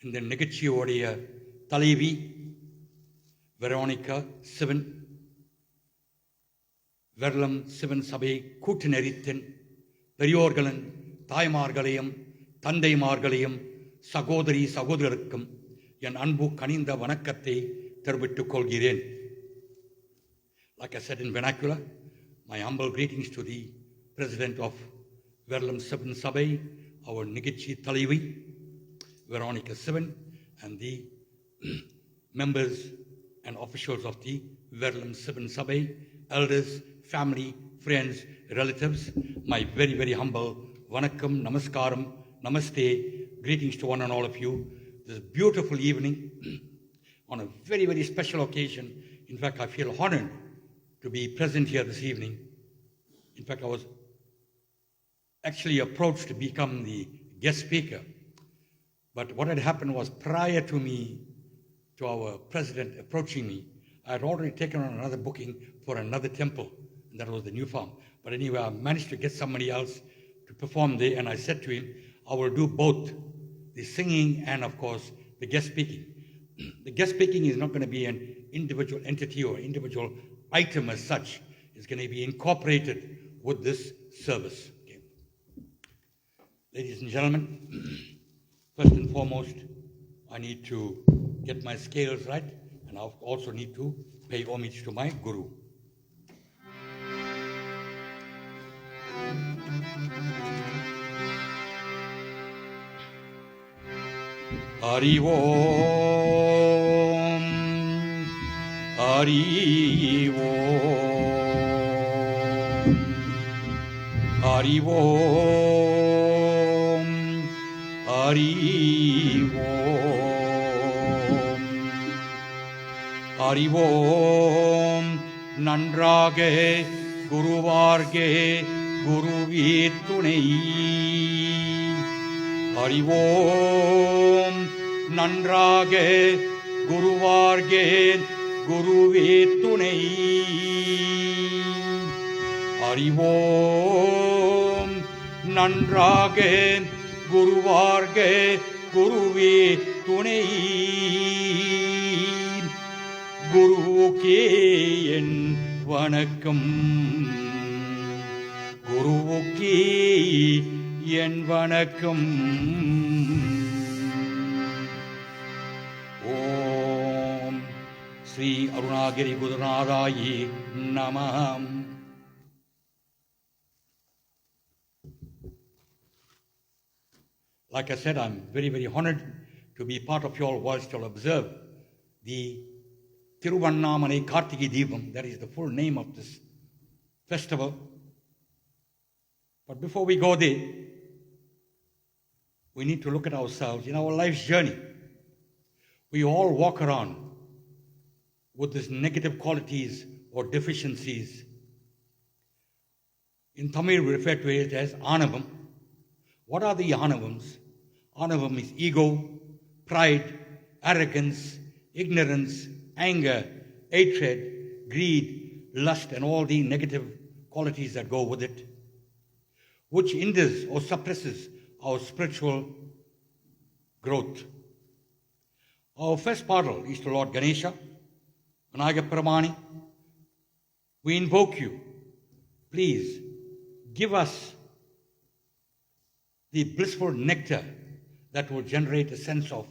இந்த நிகழ்ச்சியோடைய தலைவி வெரோனிகா சிவன், வெருளம் சிவன் சபை கூட்டு நெறித்தன் பெரியோர்களும் தாய்மார்களையும் தந்தைமார்களையும் சகோதரி சகோதரருக்கும் என் அன்பு கனிந்த வணக்கத்தை தெரிவித்துக் கொள்கிறேன். Like I said in vernacular, my humble greetings to the President of Verulam Siven Sabhay, our Nigichi Talivi, Veronica Siven, and the members and officials of the Verulam Siven Sabhay, elders, family, friends, relatives, my very, very humble Vanakkam, Namaskaram, Namaste, greetings to one and all of you. This beautiful evening on a very, very special occasion. In fact, I feel honored to be present here this evening. In fact, I was actually approached to become the guest speaker. But what had happened was, prior to our president approaching me, I had already taken on another booking for another temple, and that was the new farm. But anyway, I managed to get somebody else to perform there, and I said to him, I will do both, the singing and, of course, the guest speaking. The guest speaking is not going to be an individual entity or individual item as such. It's going to be incorporated with this service. Okay. Ladies and gentlemen, first and foremost, I need to get my scales right, and I also need to pay homage to my Guru. Hari Om, Hari Om, Hari Om, Hari Om, Hari Om, நன்றாக குருவார்கே குருவே துணை. Hari Om, நன்றாக குருவார்கே குருவே துணை. Hari Om, நன்றாக குருவார்கே குருவே துணை. குருவுக்கே என் வணக்கம், குருவுக்கே என் வணக்கம். ஓம் Sri Arunagiri குருநாதாயி நமம். Like I said, I'm very, very honored to be part of your voice to observe the Thiruvannamalai Karthigai Deepam. That is the full name of this festival. But before we go there, we need to look at ourselves in our life's journey. We all walk around with these negative qualities or deficiencies. In Tamil, we refer to it as Anavam. What are the Anavams? Anavam is ego, pride, arrogance, ignorance, anger, hatred, greed, lust, and all the negative qualities that go with it, which hinders or suppresses our spiritual growth. Our first portal is to Lord Ganesha, Vinayaga Paramani. We invoke you. Please give us the blissful nectar that will generate a sense of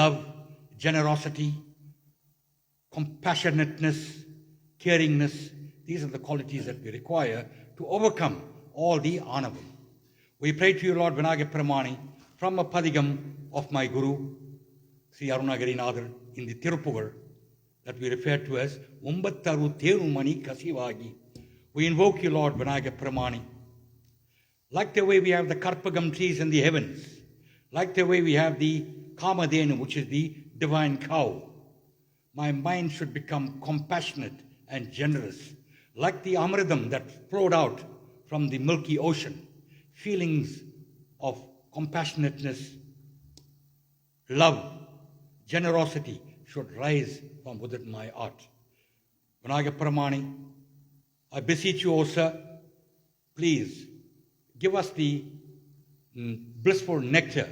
love, generosity, compassionateness, caringness. These are the qualities that we require to overcome all the Anavam. We pray to you, Lord Vinayaga Paramani, from a padigam of my Guru, Sri Arunagirinadhar, in the Tirupugar, that we refer to as Umbattaru Terumani Kasivagi. We invoke you, Lord Vinayaga Paramani. Like the way we have the Karpagam trees in the heavens, like the way we have the Kamadhenu, which is the divine cow, my mind should become compassionate and generous, like the Amridam that flowed out from the milky ocean. Feelings of compassionateness, love, generosity should rise from within my heart. Vinayaga Paramani, I beseech you, O sir, please give us the blissful nectar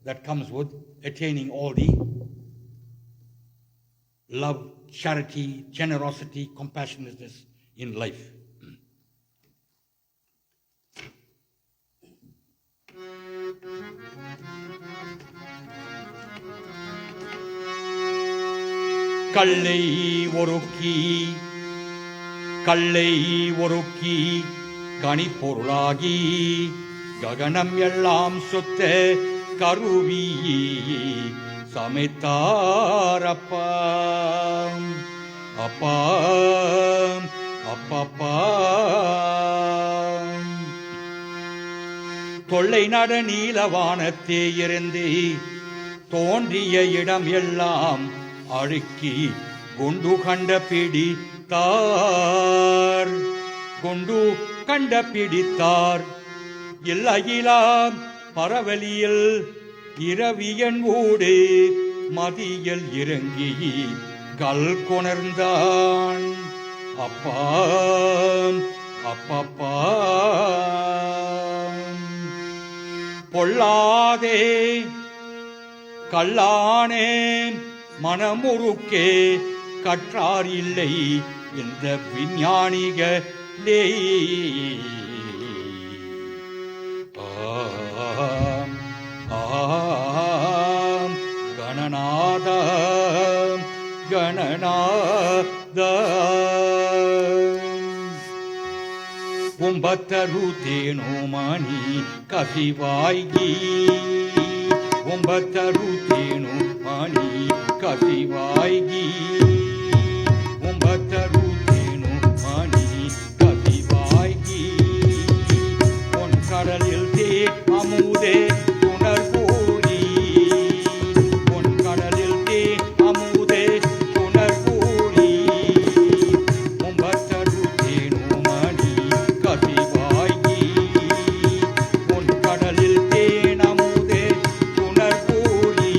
that comes with attaining all the love, charity, generosity, compassionateness in life. கல்லை ஒருக்கி கனிப்பொருளாகி ககனம் எல்லாம் சுத்த கருவி சமைத்தாரப்பா அப்பா அப்பப்பா தொல்லை நட நீலவானத்தே இருந்து தோன்றிய இடம் எல்லாம் அழுக்கி குண்டு கண்ட பிடித்தார் இல்லையிலாம் பரவலியில் இரவியன் ஊடு மதியல் இறங்கி கல் கொணர்ந்தான் அப்பா அப்பப்பா பொல்லாதே கல்லானே மனமுறுக்கே கற்றார் இல்லை இந்த விஞ்ஞானிகளே கணநாத ಒಂಬತ್ತರುತ್ತೇನೋ ಮಣಿ ಕಸಿವಾಯ್ಗಿ ಒಂಬತ್ತರುತ್ತೇನೋ ಮಣಿ ಕಸಿವಾಯ್ಗಿ ಒಂಬತ್ತರುತ್ತೇನೋ ಮಣಿ ಕಸಿವಾಯ್ಗಿ பொன்கடலில் தே அமுதே துணர்கூடி பொன்கடலில் தே அமுதே துணர்கூடி ஒம்பத்தருத்தேனோ மணி கசிவாயி பொன்கடலில் தேன் அமுதே துணர்கூடி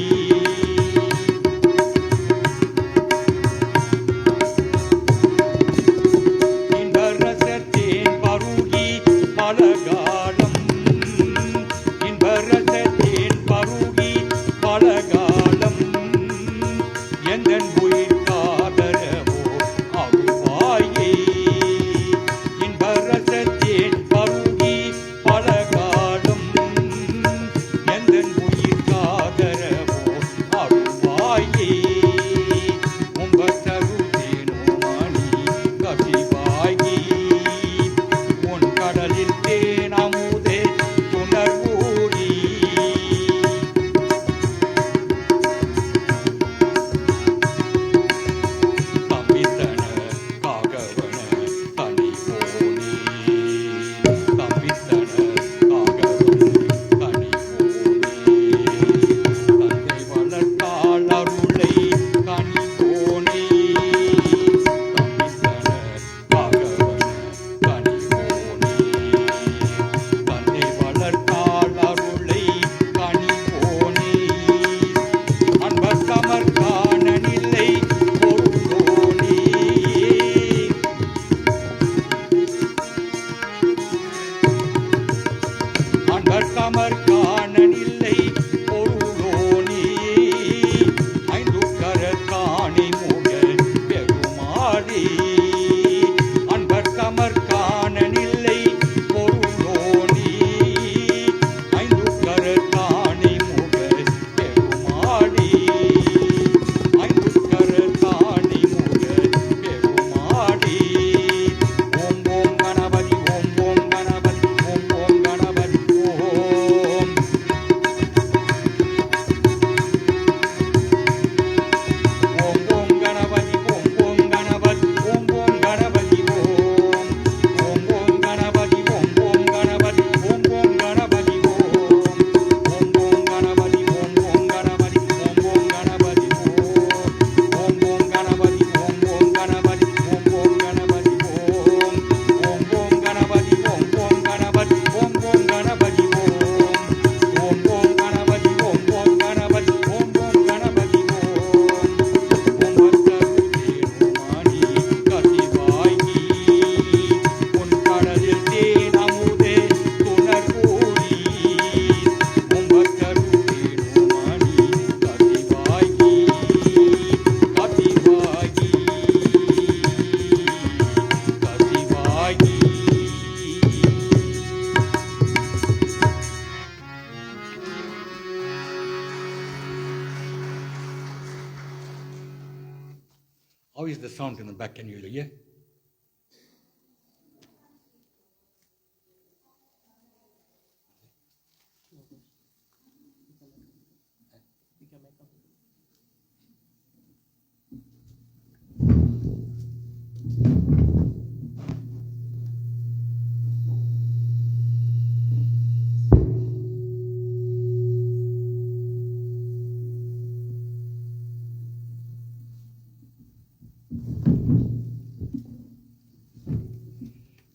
is the sound in the back? Can you hear?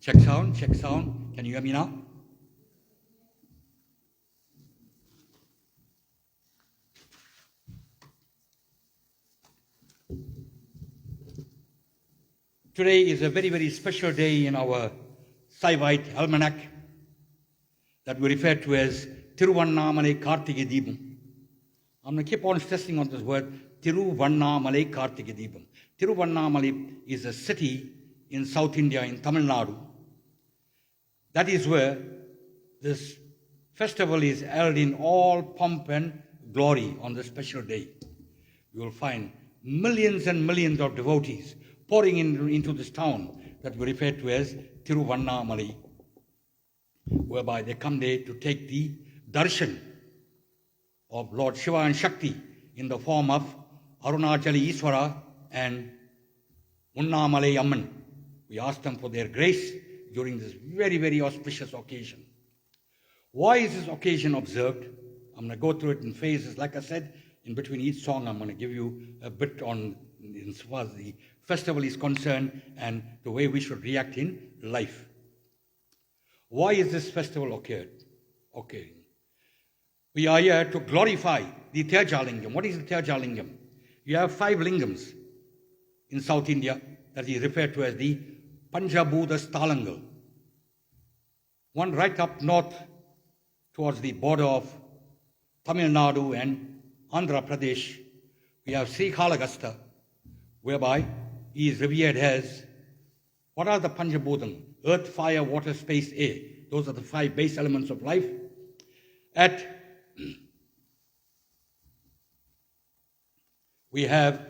Check sound, check sound. Can you hear me now? Today is a very, very special day in our Saivite almanac that we refer to as Thiruvannamalai Karthigai Deepam. I'm going to keep on stressing on this word, Thiruvannamalai Karthigai Deepam. Thiruvannamalai is a city in South India, in Tamil Nadu. That is where this festival is held in all pomp and glory on this special day. You will find millions and millions of devotees pouring into this town that we refer to as Thiruvannamalai, whereby they come there to take the darshan of Lord Shiva and Shakti in the form of Arunachala Iswara and Unnamalai Amman. We ask them for their grace during this very, very auspicious occasion. Why is this occasion observed? I'm going to go through it in phases. Like I said, in between each song, I'm going to give you a bit on as far as the festival is concerned and the way we should react in life. Why is this festival occurring? We are here to glorify the Tejalingam. What is the Tejalingam? You have 5 lingams in South India that is referred to as the Panchabhuta Stalangal. One right up north towards the border of Tamil Nadu and Andhra Pradesh, we have Sri Kalagasta, whereby he is revered as, what are the Panchabhutam? Earth, fire, water, space, air. Those are the 5 base elements of life. We have,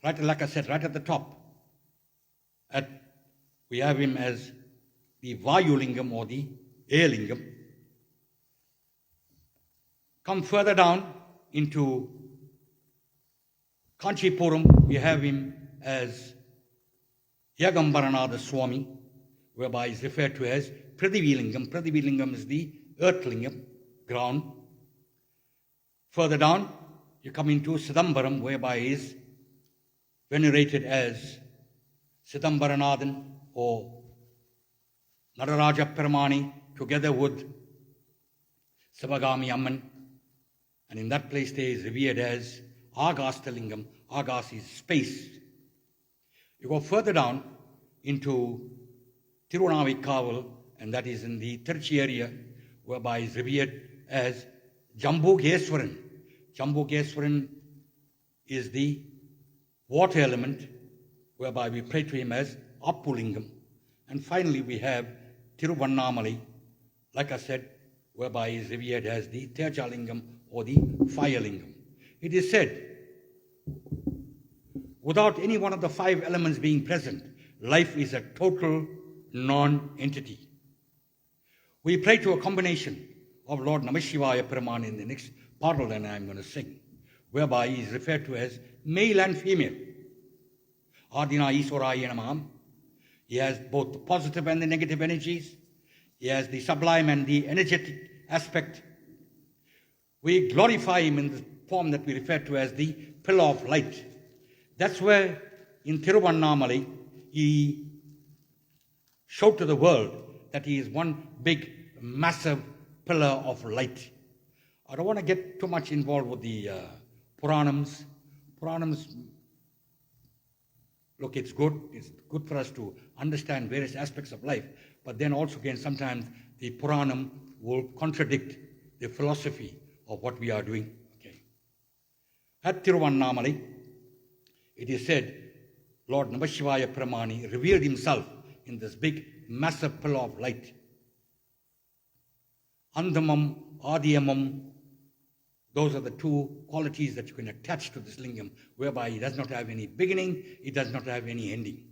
right, like I said, right at the top, we have him as the Vayu Lingam or the Air Lingam. Come further down into Kanchipuram, we have him as Yagambaranada Swami, whereby he is referred to as Prithivilingam. Prithivilingam is the earth lingam, ground. Further down, you come into Sidambaram, whereby he is venerated as Sidambaranathan or Nadaraja Peramani, together with Sivagami Amman. And in that place there is revered as Agastalingam. Agas is space. You go further down into Tiruvannamalai, and that is in the Tirchi area, whereby is revered as Jambukeswaran. Jambukeswaran is the water element, whereby we pray to him as Appulingam. And finally we have Thiruvannamalai, like I said, whereby he is revered as the Tejalingam or the fire lingam. It is said, without any one of the 5 elements being present, life is a total non-entity. We pray to a combination of Lord Namashivaya Paramani in the next parallel that I am going to sing, whereby he is referred to as male and female. Adina Iswaraya Namam. He has both the positive and the negative energies. He has the sublime and the energetic aspect. We glorify him in the form that we refer to as the pillar of light. That's where in Thiruvannamalai he showed to the world that he is one big, massive pillar of light. I don't want to get too much involved with the Puranams. Puranams, look, it's good. It's good for us to understand various aspects of life. But then also again, sometimes the Puranam will contradict the philosophy of what we are doing. Okay. At Thiruvannamalai, it is said, Lord Namashivaya Paramani revealed himself in this big, massive pillar of light. Andamam, Adiyamam, Those are the two qualities that you can attach to this lingam, whereby it does not have any beginning, it does not have any ending.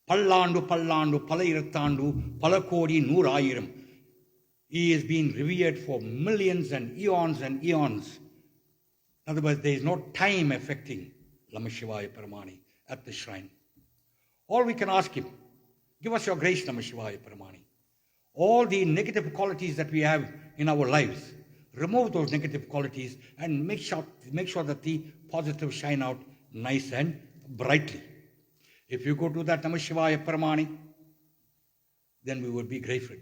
Pallandu, pallandu, pala irattandu, pala kodi noorayiram. He is being revered for millions and eons and eons. In other words, there is no time affecting Namah Shivaya Paramani at the shrine. All we can ask him, give us your grace, Namah Shivaya Paramani. All the negative qualities that we have in our lives, remove those negative qualities and make sure that the positive shine out nice and brightly. If you go to that Namah Shivaya Paramani, then we will be grateful.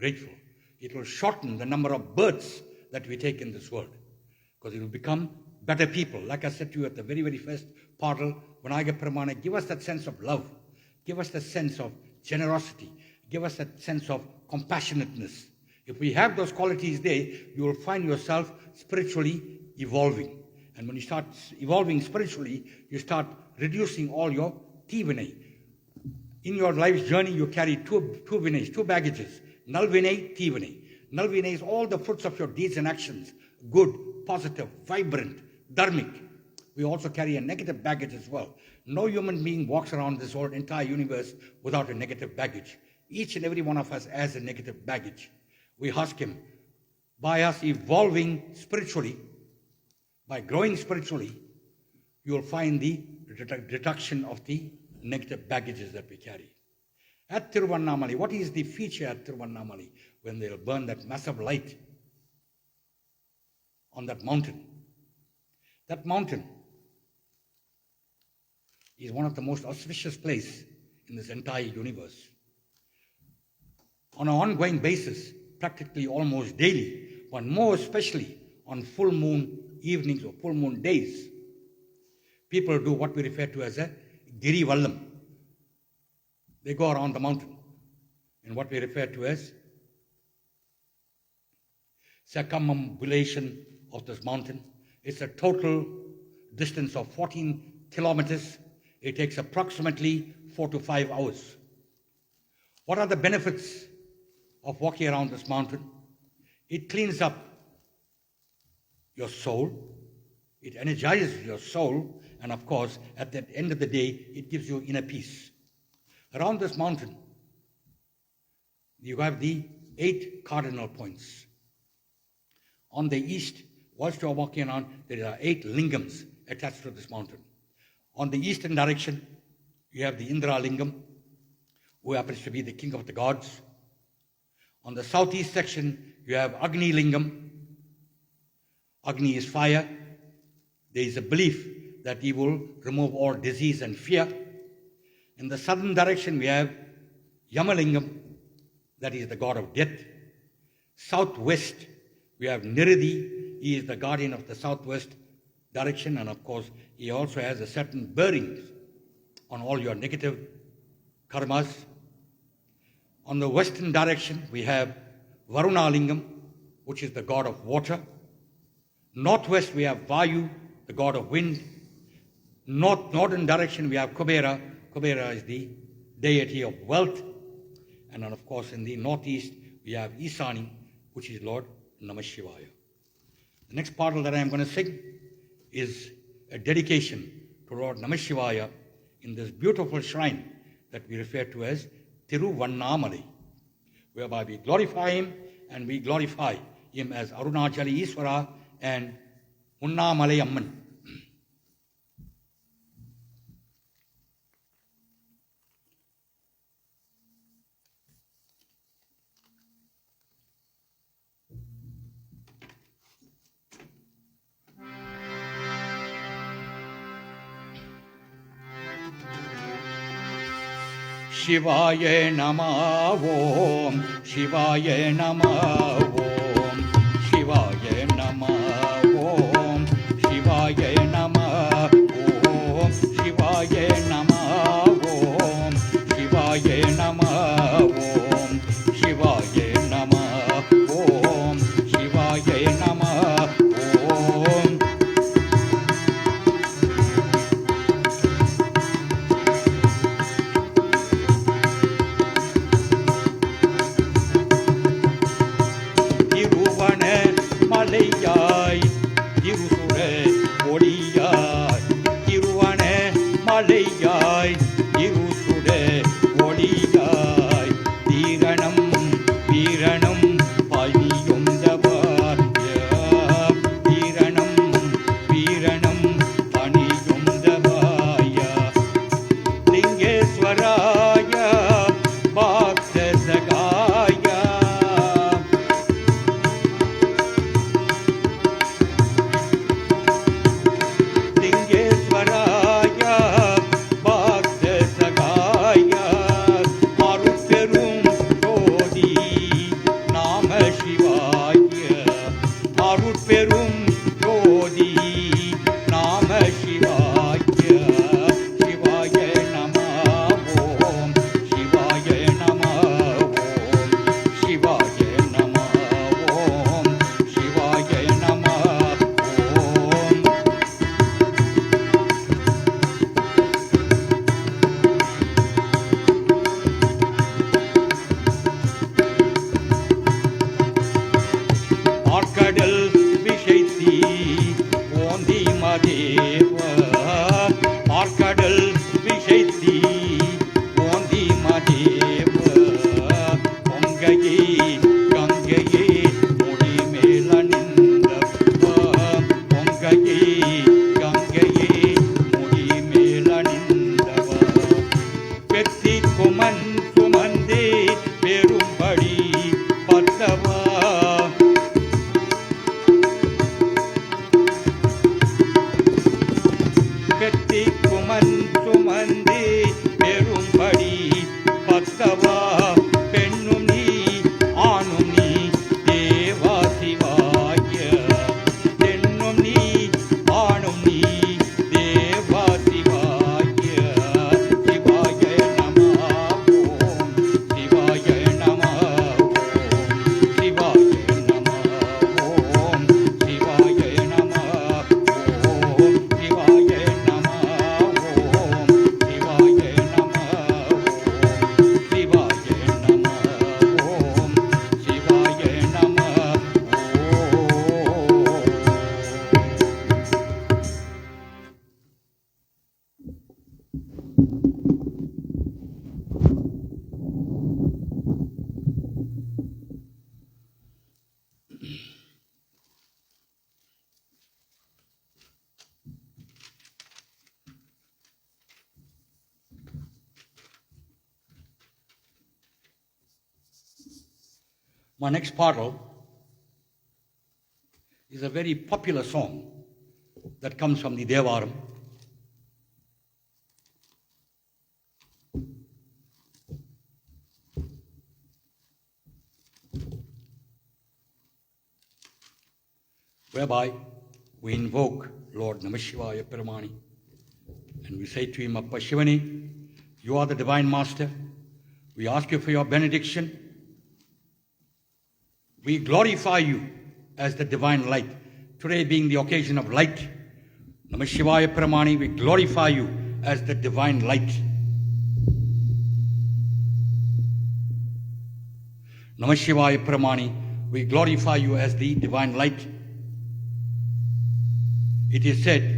It will shorten the number of births that we take in this world, because it will become better people. Like I said to you at the very, very first portal, Vinayaga Paramani, give us that sense of love, give us that sense of generosity, give us that sense of compassionateness. If we have those qualities there, you will find yourself spiritually evolving. And when you start evolving spiritually, you start reducing all your T-Vinay. In your life's journey, you carry two Vinays, two baggages. Nal Vinay, T-Vinay. Nal Vinay is all the fruits of your deeds and actions. Good, positive, vibrant, dharmic. We also carry a negative baggage as well. No human being walks around this whole entire universe without a negative baggage. Each and every one of us has a negative baggage. We ask him, by us evolving spiritually, by growing spiritually, you will find the reduction of the negative baggages that we carry. At Tiruvannamalai, what is the feature at Tiruvannamalai when they'll burn that massive light on that mountain? That mountain is one of the most auspicious places in this entire universe. On an ongoing basis, practically almost daily, but more especially on full moon evenings or full moon days, people do what we refer to as a Giri Vallam. They go around the mountain in what we refer to as circumambulation of this mountain. It's a total distance of 14 kilometers. It takes approximately 4 to 5 hours. What are the benefits of walking around this mountain? It cleans up your soul, it energizes your soul, and of course, at the end of the day, it gives you inner peace. Around this mountain, you have the 8 cardinal points. On the east, whilst you are walking around, there are 8 lingams attached to this mountain. On the eastern direction, you have the Indra Lingam, who happens to be the king of the gods. On the southeast section, you have Agni Lingam. Agni is fire. There is a belief that he will remove all disease and fear. In the southern direction, we have Yamalingam, that is the god of death. Southwest, we have Niridi. He is the guardian of the southwest direction, and of course, he also has a certain bearing on all your negative karmas. On the western direction, we have Varuna Lingam, which is the god of water. Northwest, we have Vayu, the god of wind. Northern direction, we have Kubera. Kubera is the deity of wealth. And then, of course, in the northeast, we have Isani, which is Lord Namah Shivaya. The next part that I am going to sing is a dedication to Lord Namah Shivaya in this beautiful shrine that we refer to as Tiruvannamalai, whereby we glorify him and we glorify him as Arunachali Iswara and Unnamalai Amman. Shivaya Namah Om, Shivaya Namah Om, Shivaya Namah Om, Shivaya Namah Om, Shivaya Namah Om, Shivaya Namah Om, Shivaya Namah Om, Shivaya Namah Om. மதேவ பார்க்கடல் விஷைத்தி ஓந்தி மதேவ பொங்கையே கங்கையே முடி மேலணிந்தவ பொங்கையே கங்கையே முடி மேலணிந்தவ பெத்தி குமன் சுமந்தே பெரும்படி பத்தவா பெத்தி குமன் சுமந்தே பெரும்படி பத்தவா பெண்ணும் நீ ஆணும் நீ தேவா சிவாய பெண்ணும் நீ ஆணும் நீ தேவா சிவாய சிவாய நம ஓம் சிவாய நம ஓம் சிவாய நம ஓம் சிவாய நம ஓம் சிவாய நம ஓம் சிவாய நம ஓம் சிவாய நம ஓம் சிவாய நம My next partle is a very popular song that comes from the Devaram. Whereby we invoke Lord Namashivaya Paramani and we say to him, Appa Shivani, you are the Divine Master. We ask you for your benediction. We glorify you as the divine light. Today being the occasion of light, Namashivaya Paramani, we glorify you as the divine light. Namashivaya Paramani, we glorify you as the divine light. It is said,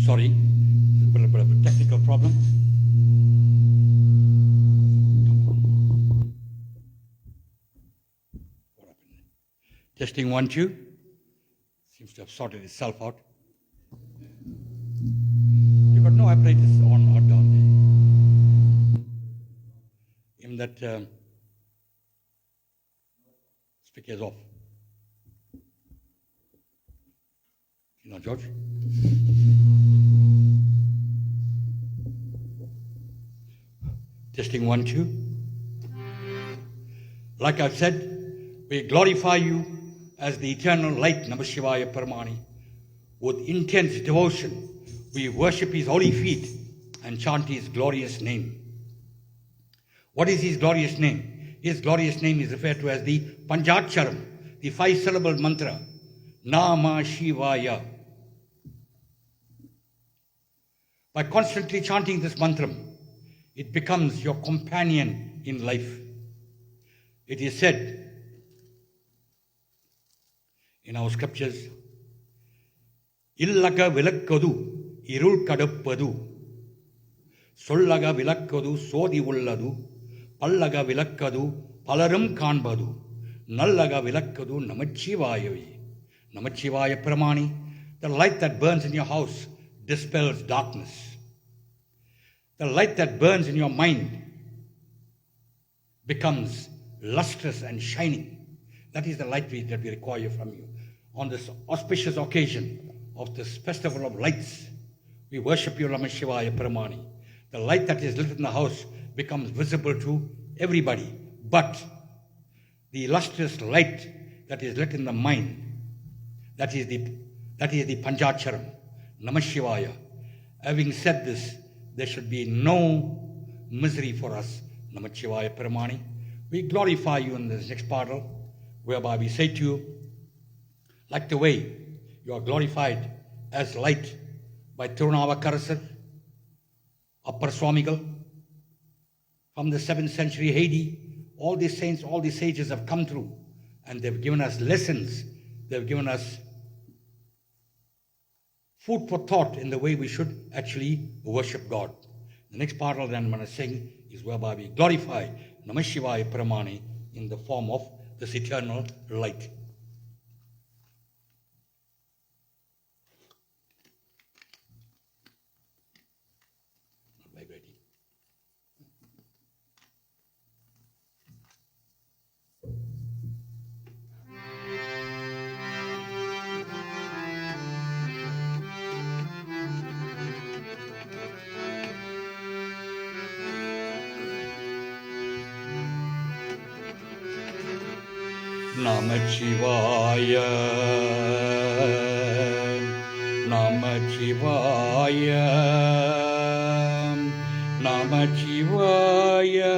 sorry, there's a bit of a technical problem. What happened? Testing 1, 2. Seems to have sorted itself out. You've got no apparatus on or down there. Even that speaker is off. You know, George? Testing 1, 2. Like I've said, we glorify you as the eternal light, Namashivaya Paramani. With intense devotion, we worship his holy feet and chant his glorious name. What is his glorious name? His glorious name is referred to as the Panchaksharam, the 5-syllable mantra, Nama Shivaya. By constantly chanting this mantra, it becomes your companion in life. It is said in our scriptures, Illaga vilakkadu, irul kadappadu, sollaga vilakkadu, sodi ulladu, pallaga vilakkadu, palarum kanbadu, nallaga vilakkadu, namachivaya. Namachivaya Paramani, the light that burns in your house dispels darkness. The light that burns in your mind becomes lustrous and shining. That is the light that we require from you. On this auspicious occasion of this festival of lights, we worship you, Namashivaya Paramani. The light that is lit in the house becomes visible to everybody. But the lustrous light that is lit in the mind, that is the Panchaksharam, Namashivaya. Having said this, there should be no misery for us, Namashivaya Paramani. We glorify you in this next partle, whereby we say to you, like the way You are glorified as light by Tirunavakarasar, Appar Swamigal. From the 7th century Haiti, all these saints, all these sages have come through and they've given us lessons. They've given us food for thought in the way we should actually worship God. The next part that I'm going to sing is whereby we glorify Namah Shivaya Paramani in the form of this eternal light. Not vibrating. Namah Shivaya, Namah Shivaya, Namah Shivaya,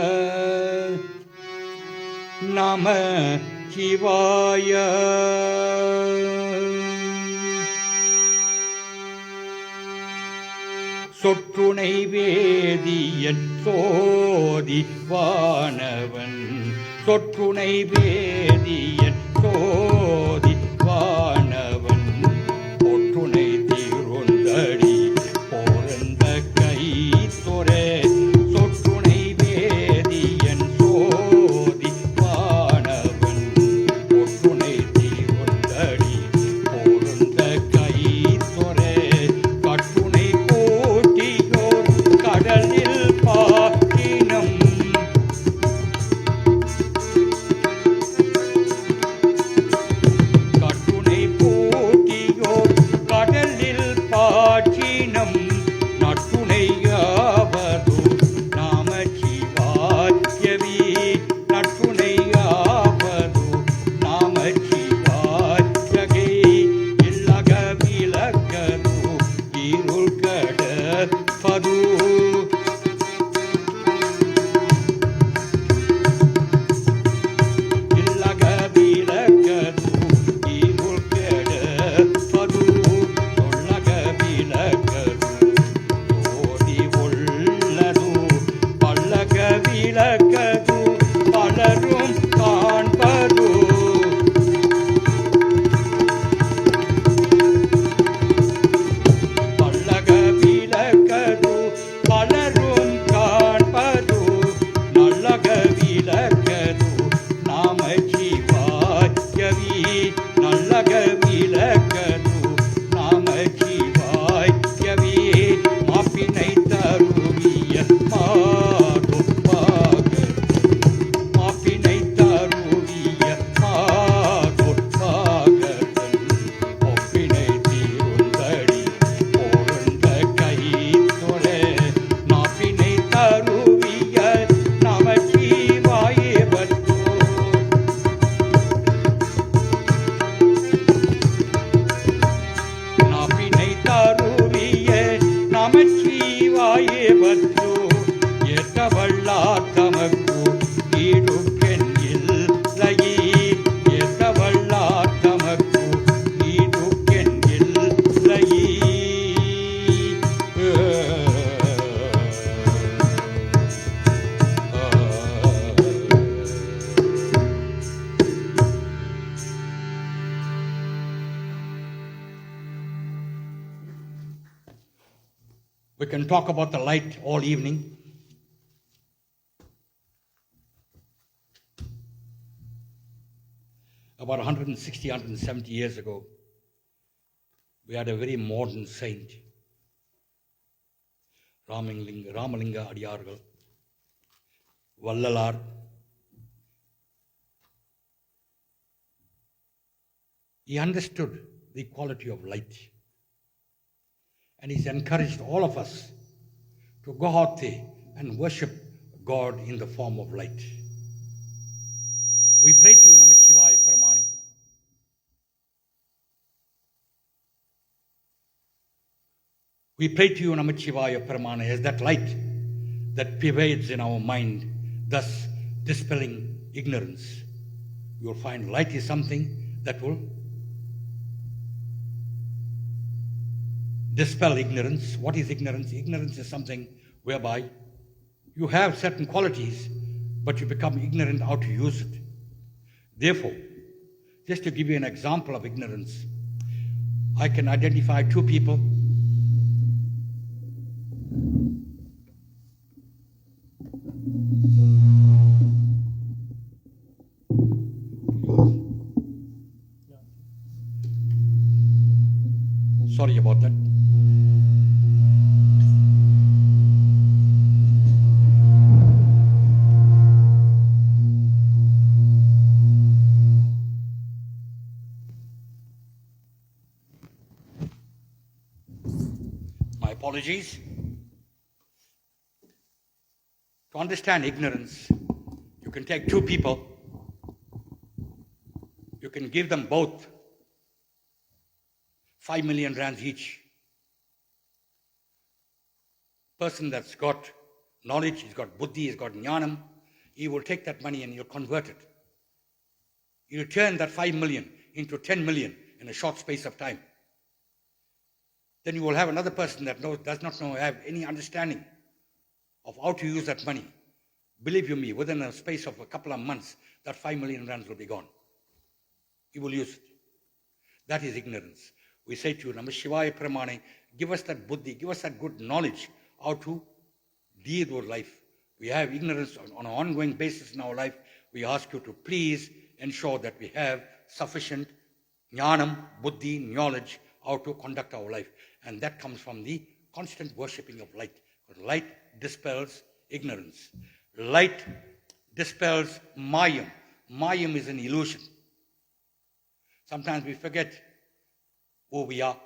Namah Shivaya. சொற்றுணை வேதியன் சோதி வானவன், சொற்றுணை வேதியன் சோதி வானவன், ஒற்றுணை தீருந்தடி போரந்த கை தொரே, சொற்றுணை வேதியன் சோதி வானவன், ஒற்றுணை தீருந்தடி போரந்த கை தொரே, கட்டுணை போட்டியோர் கடலில் பாட்டினம், கட்டுணை போட்டியோர் கடலில் பாட்டினம், நட்டுணையாவது நாம சிவாயவி, நட்டுணையாவது நாம சிவாயகை, இல்லக விலக்கது இருள் கடப்பது, இல்லக விலக்கது இருள் கடப்பது, சொல்லக விலக்கது ஜோதி உள்ளது, பல்லக விலக்கது பலரும் காண்பது, பல்லக விலக்கது பலரும் காண்பது, நல்லக விலக்கது நாம சிவாயவி, நல்லக விலக்கது நாம சிவாயவி, மாப்பினை தருவிய மாதொப்பாக, மாப்பினை தருவிய மாதொப்பாகதன், ஒப்பினை தீருந்தடி போரந்த கை தொரே, நாப்பினை தருவிய நம சிவாயே பற்றோ, நாப்பினை தருவிய நம சிவாயே பற்றோ, ஏற்றவல்லார் தமக்கு ஈடுக்கென் இல்லையே, ஏற்றவல்லார் தமக்கு ஈடுக்கென் இல்லையே. We can talk about the light all evening. About 160, 170 years ago, we had a very modern saint, Ramalinga Adiyargal, Vallalar. He understood the quality of light. And he's encouraged all of us to go out there and worship God in the form of light. We pray to you, Namah Shivaya Paramani. We pray to you, Namah Shivaya Paramani, as that light that pervades in our mind, thus dispelling ignorance. You will find light is something that will dispel ignorance. What is ignorance? Ignorance is something whereby you have certain qualities, but you become ignorant how to use it. Therefore, just to give you an example of ignorance, I can identify two people. Sorry about that. My apologies. To understand ignorance, you can take two people, you can give them both 5 million rands each. Person that's got knowledge, he's got buddhi, he's got jnanam, he will take that money and he'll convert it. He'll turn that 5 million into 10 million in a short space of time. Then you will have another person that does not have any understanding of how to use that money. Believe you me, within a space of a couple of months, that 5 million rands will be gone. He will use it. That is ignorance. We say to you, Namah Shivaya Pramane, give us that buddhi, give us that good knowledge how to deal with life. We have ignorance on an ongoing basis in our life. We ask you to please ensure that we have sufficient jnanam, buddhi, knowledge, how to conduct our life. And that comes from the constant worshipping of light. Because light dispels ignorance. Light dispels mayam. Mayam is an illusion. Sometimes we forget who we are.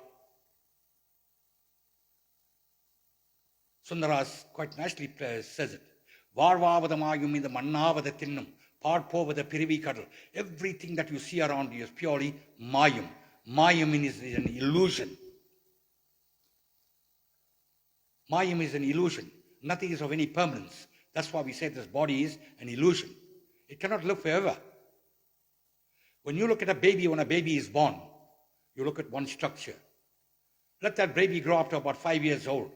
Sundaras quite nicely says it. Varvavadamayum in the mannavadatinam, parpovada pirivi kadal. Everything that you see around you is purely mayam. Mayam is an illusion. Mayam is an illusion. Nothing is of any permanence. That's why we say this body is an illusion. It cannot live forever. When you look at a baby, when a baby is born, you look at one structure. Let that baby grow up to about 5 years old.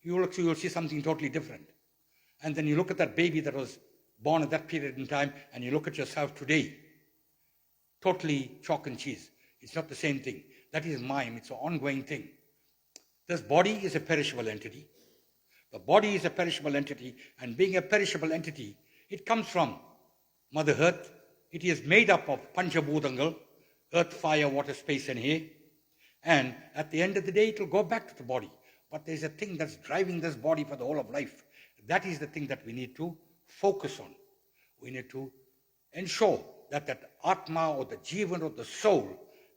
You'll see something totally different. And then you look at that baby that was born at that period in time, and you look at yourself today. Totally chalk and cheese. It's not the same thing. That is mayam. It's an ongoing thing. This body is a perishable entity. The body is a perishable entity, and being a perishable entity, it comes from Mother Earth. It is made up of Panchabhutangal, earth, fire, water, space, and air. And at the end of the day, it will go back to the body. But there's a thing that's driving this body for the whole of life. That is the thing that we need to focus on. We need to ensure that that Atma or the Jivan or the soul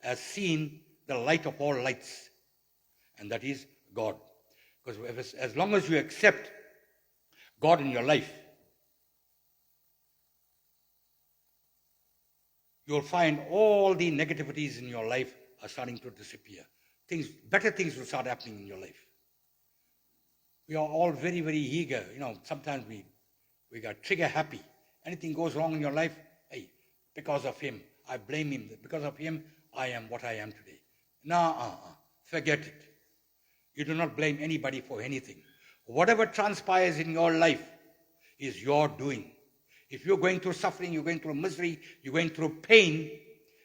has seen the light of all lights. And that is God. Because as long as you accept God in your life, you'll find all the negativities in your life are starting to disappear. Better things will start happening in your life. We are all very, very eager. Sometimes we got trigger happy. Anything goes wrong in your life, hey, because of him, I blame him. Because of him, I am what I am today. Forget it. You do not blame anybody for anything. Whatever transpires in your life is your doing. If you're going through suffering, you're going through misery, you're going through pain,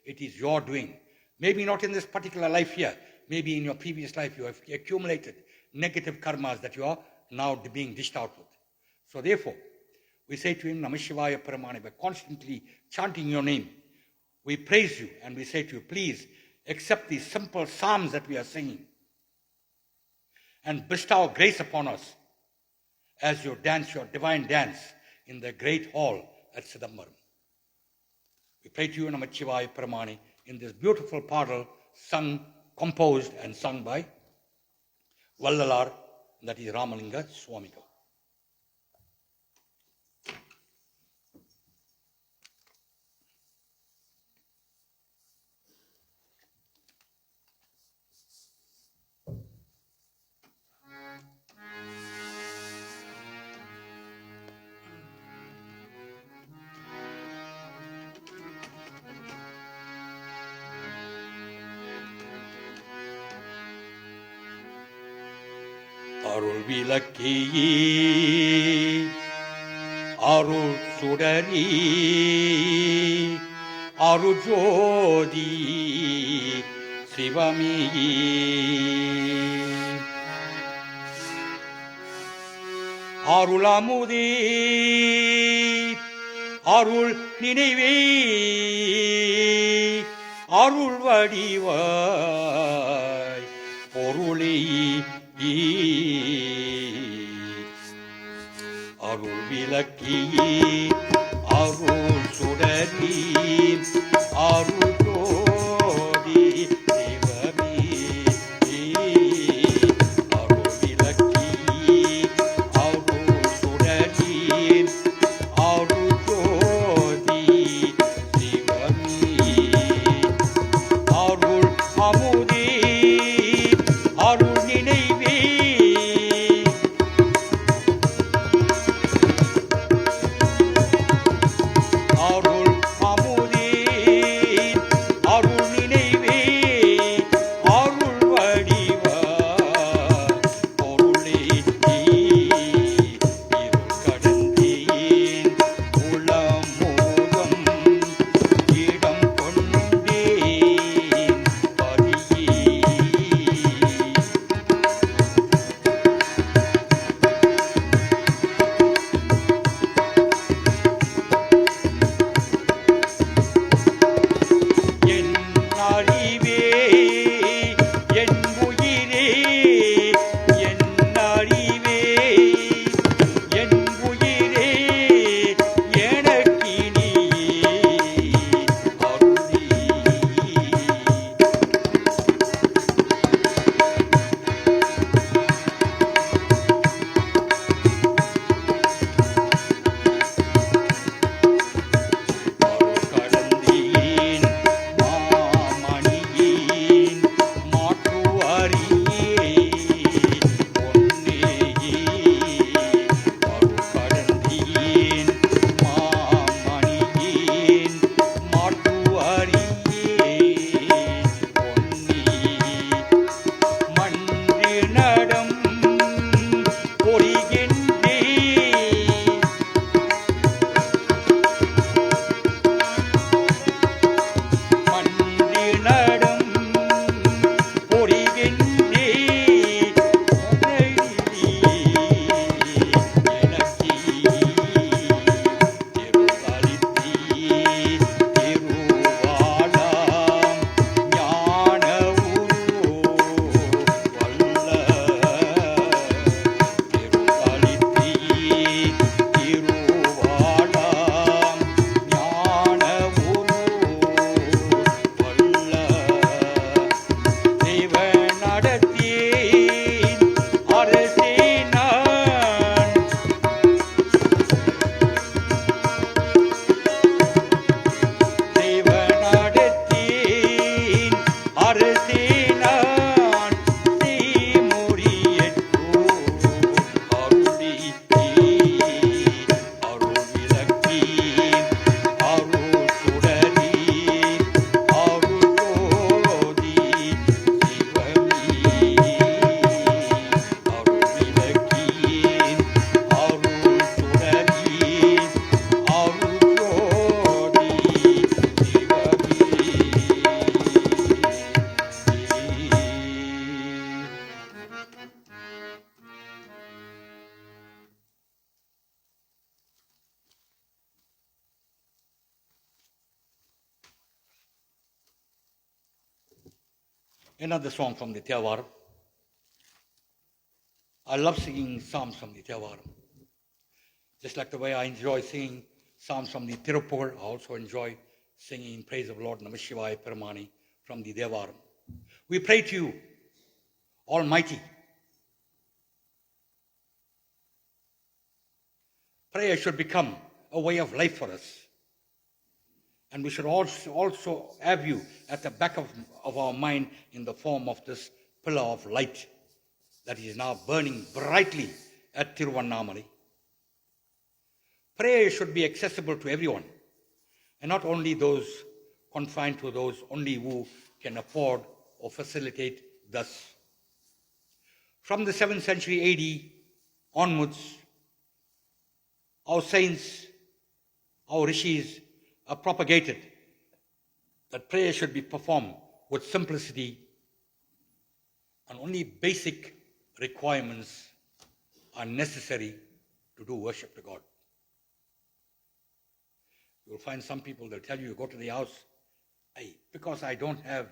it is your doing. Maybe not in this particular life here. Maybe in your previous life you have accumulated negative karmas that you are now being dished out with. So therefore, we say to him, Namah Shivaya Paramani, by constantly chanting your name, we praise you and we say to you, please accept these simple psalms that we are singing and bestow grace upon us as you dance your divine dance in the great hall at Sidambaram. We pray to you, Namah Shivaya Paramani, in this beautiful paral composed and sung by Vallalar, that is Ramalinga Swamigal. அருள் விளக்கியே அருள் சுடரி அருஜோதி சிவமே அருளமுதே அருள் நினைவே அருள் வடிவாய் பொருளே அருள் விளக்கியே அருள் சுடரி அருள் ஜோதி சிவமே அருள் விளக்கியே அருள் சுடரி அருள் ஜோதி சிவமே அருள் அமுதே அருள் நினைவே அருள் அமுதே அருள் நினைவே அருள் வடிவாய் பொருளே இருள் கடந்தேன் உளம் மோகம் இடம் கொண்டேன் பதியே என் அறிவே என் உயிரே என் அறிவே என் உயிரே எனக்கினியே அருளே அருள் கடந்தேன் மாமணியேன் மாற்று அறியே பொன்னேயே அருள் கடந்தேன் மாமணியேன் மாற்று அறியே பொன்னே மன்று நடம் பொறிகின்றேன் மன்று நடம் பொறிகின்றே எனக்கே திருத்தலித்தே திருவாழாம் ஞான உருவோ வல்ல திருத்தலித்தே திருவாழாம் ஞான உருவோ வல்ல தேவ நடத்தேன் அரசே நான் தேவ நடத்தேன் அரசே நான் தீமுறியற்றோ அருளே அருள் விளக்கேன் அருள் சுடரே அருள் ஜோதி சிவமே அருள் விளக்கேன் அருள் சுடரே அருள் ஜோதி Another song from the Thevaram. I love singing psalms from the Thevaram. Just like the way I enjoy singing psalms from the Tiruppugal, I also enjoy singing in praise of Lord Namashivaya Peramani from the Thevaram. We pray to you, Almighty. Prayer should become a way of life for us. And we should also have you at the back of our mind in the form of this pillar of light that is now burning brightly at Tiruvannamalai. Prayer should be accessible to everyone, and not only those confined to those only who can afford or facilitate thus. From the 7th century AD onwards, our saints, our rishis have propagated that prayer should be performed with simplicity and only basic requirements are necessary to do worship to God. You'll find some people, they'll tell you go to the house, hey, because I don't have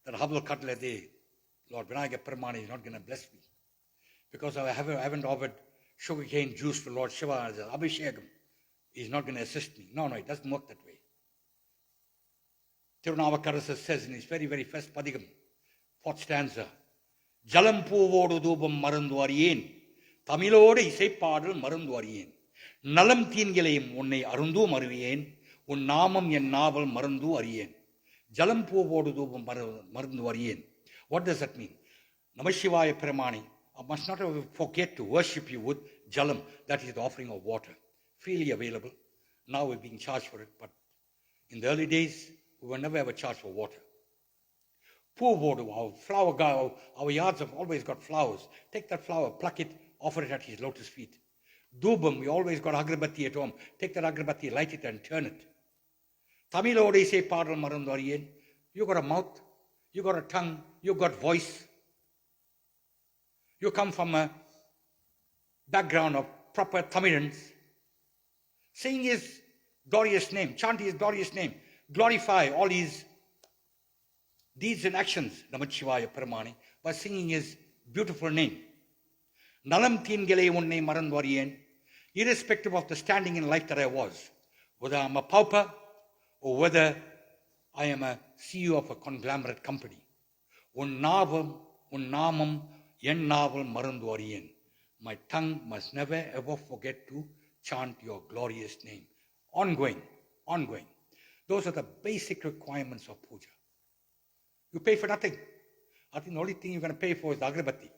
that humble cutlet there, Lord, when I get Paramani, He's not going to bless me. Because I haven't offered sugarcane juice to Lord Shiva as an Abhishekam, He's not going to assist me. No, it doesn't work that way. Tirunavakarasa says in his very, very first Padigam, 4th stanza, Jalam Puvodu Dubam Marandu Arien, Tamiloda Isai Padal Marandu Arien, Nalam Tingilayim Unne Arundu Marvien, Unnamam Yen Naval Marandu Arien, Jalam Puvodu Dubam Marandu Arien. What does that mean? Namashivaya Paramani, I must not forget to worship you with Jalam, that is the offering of water, freely available. Now we're being charged for it, but in the early days, we will never ever charge for water. Puvodu, our flower guy, our yards have always got flowers. Take that flower, pluck it, offer it at His lotus feet. Dubam, we always got agrabati at home. Take that agrabati, light it and turn it. Tamilode say Padal Marandorian, you got a mouth, you got a tongue, you got voice. You come from a background of proper Tamilans. Sing His glorious name, chant His glorious name, glorify all His deeds and actions, Namachivaya Paramani, by singing His beautiful name. Nalam Tingele Unne Marandwariyen, irrespective of the standing in life that I was, whether I'm a pauper or whether I am a CEO of a conglomerate company. Unnamam, Yen Naval Marandwariyen. My tongue must never ever forget to chant your glorious name. Ongoing. Those are the basic requirements of puja. You pay for nothing. I think the only thing you're going to pay for is the agrabati.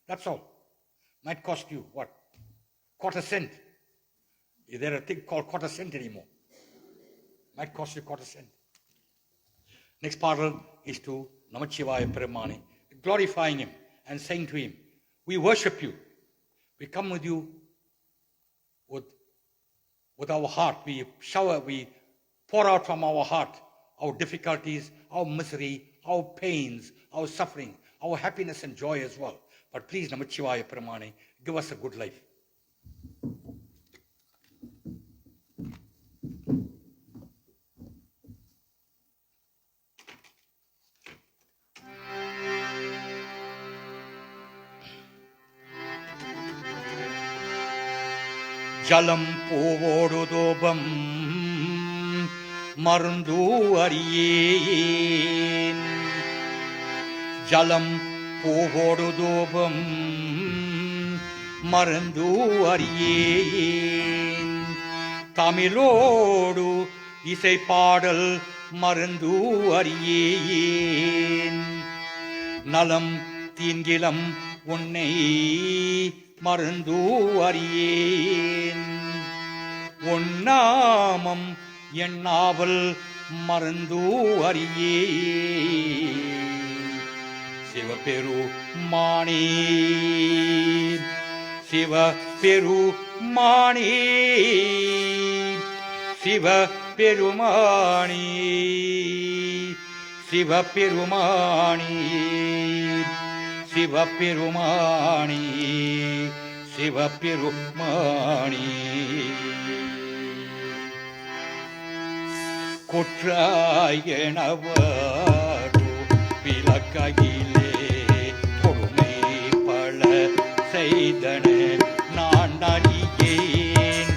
That's all. Might cost you, what? Quarter cent. Is there a thing called quarter cent anymore? Might cost you quarter cent. Next part is to Namachivaya Paramani, glorifying Him and saying to Him, we worship You. We come with You with our heart. We pour out from our heart our difficulties, our misery, our pains, our suffering, our happiness and joy as well. But please, Namachivaya Paramani, give us a good life. Jalam Puvodu Dubam Marandu Ariyen. Jalam Puvodu Dubam Marandu Ariyen. Tamilodu Isai Padal Marandu Ariyen. Nalam Tingilam Unne Marandu Ariyen. Unnamam Yen Naval Marandu Ariyen. Siva Peru Mani, Siva Peru Mani, Siva Perumani, Siva Perumani, Siva Perumani, Siva Perumani. Kutrayanavaru Pilakagile Korume Pala Saidane Nandariyen.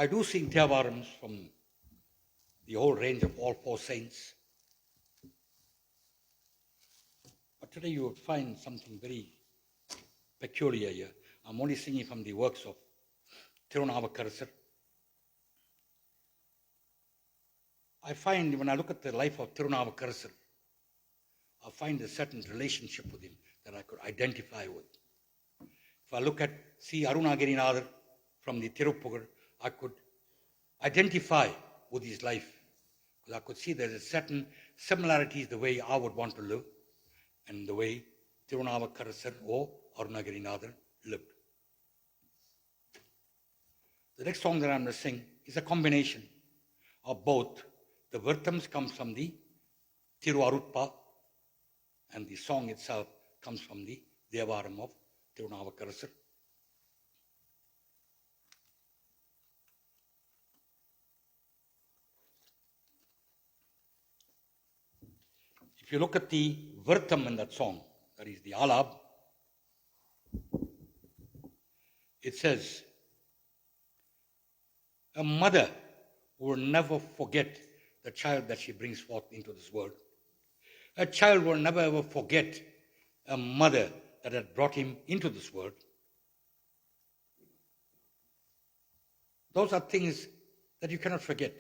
I do sing Thevarams from the whole range of all four saints. But today you would find something very peculiar here. I'm only singing from the works of Tirunavakarasar. I find when I look at the life of Tirunavakarasar, I find a certain relationship with him that I could identify with. If I look at C. Arunagirinadar from the Tiruppugar, I could identify with his life. Because I could see there's a certain similarities the way I would want to live and the way Tirunavakarasar or Arunagirinadar lived. The next song that I'm going to sing is a combination of both. The Virthams comes from the Tiruvarutpa and the song itself comes from the Devaram of Tirunavakarasar. If you look at the Virtham in that song, that is the Alab, it says, a mother will never forget the child that she brings forth into this world. A child will never ever forget a mother that had brought him into this world. Those are things that you cannot forget.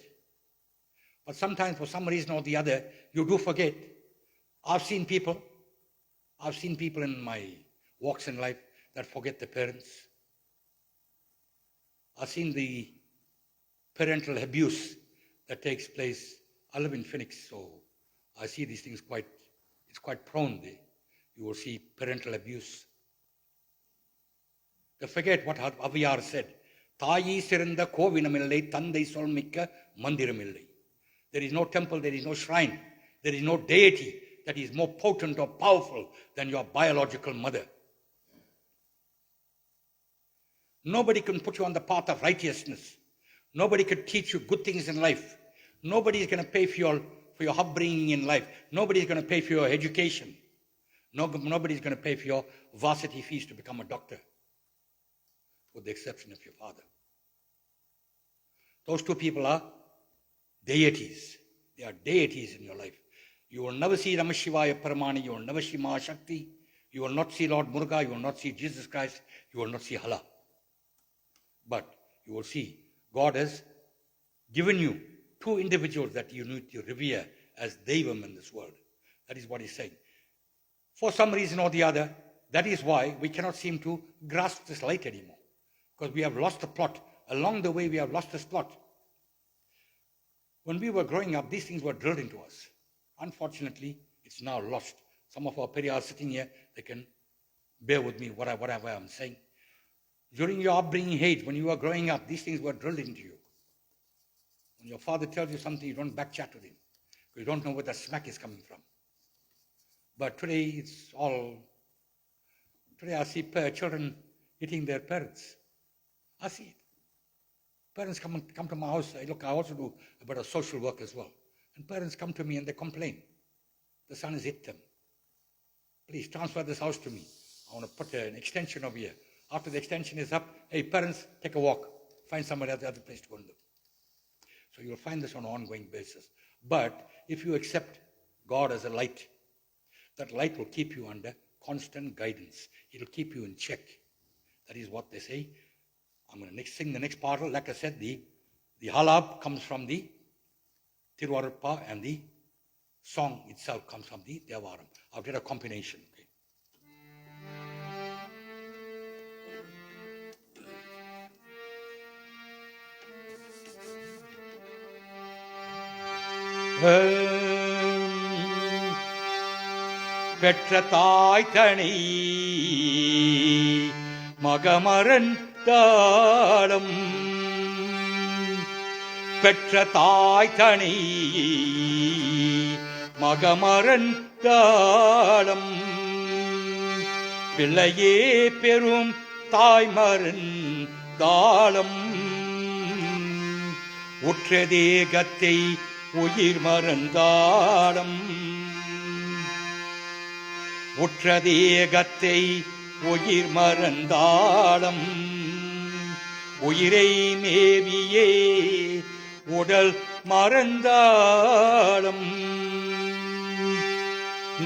But sometimes for some reason or the other, you do forget. I've seen people in my walks in life that forget their parents. I've seen the parental abuse that takes place. I live in Phoenix, so I see these things it's quite prone there. You will see parental abuse. They forget what Aviyar said. Tayi siranda kovinamillai, tandai solmikka mandiramillai. There is no temple, there is no shrine, there is no deity that is more potent or powerful than your biological mother. Nobody can put you on the path of righteousness. Nobody can teach you good things in life. Nobody is going to pay for your upbringing in life. Nobody is going to pay for your education. Nobody is going to pay for your varsity fees to become a doctor, with the exception of your father. Those two people are deities. They are deities in your life. You will never see Ramashivaya Paramani. You will never see Mahashakti. You will not see Lord Muruga. You will not see Jesus Christ. You will not see Allah. But you will see God has given you two individuals that you need to revere as Devam in this world. That is what he's saying. For some reason or the other, that is why we cannot seem to grasp this light anymore. Because we have lost the plot. Along the way, we have lost this plot. When we were growing up, these things were drilled into us. Unfortunately, it's now lost. Some of our Periyars sitting here, they can bear with me whatever I'm saying. During your upbringing age, when you were growing up, these things were drilled into you. When your father tells you something, you don't backchat with him. You don't know where the smack is coming from. But today, today I see children hitting their parents. I see it. Parents come to my house. Look, I also do a bit of social work as well. And parents come to me and they complain. The son has hit them. Please transfer this house to me. I want to put an extension over here. After the extension is up, hey, parents, take a walk. Find somebody other place to go and live. So you'll find this on an ongoing basis. But if you accept God as a light, that light will keep you under constant guidance. It will keep you in check. That is what they say. I'm going to sing the next part. Like I said, the halab comes from the Tiruvaruppa and the song itself comes from the Devaram. I've did a combination. பெற்ற தாய் தனி மகமரன் தாளம் பெற்ற தாய் தனி மகமரன் தாளம் பிள்ளையே பெரும் தாய்மரன் தாளம் உற்ற தேகத்தை உயிர் மறந்தாளம் உற்ற தேகத்தை உயிர் மறந்தாளம் உயிரை மேவியே உடல் மறந்தாலும்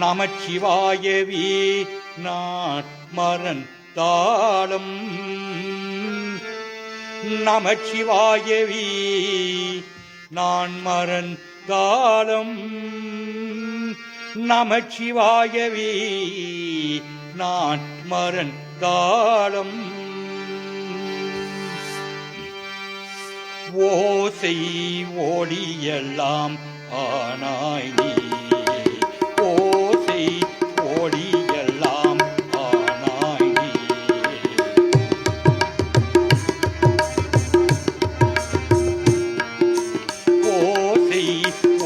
நமச்சிவாயவே நான் மறந்தாலும் நமச்சிவாயவே நான் மறந்தாலும் நமச்சிவாயவே நான் மறந்தாலும் ஓசை ஓடியெல்லாம் ஆனாய் நீ ஓசை ஓடியெல்லாம் ஆனாய் நீ ஓசை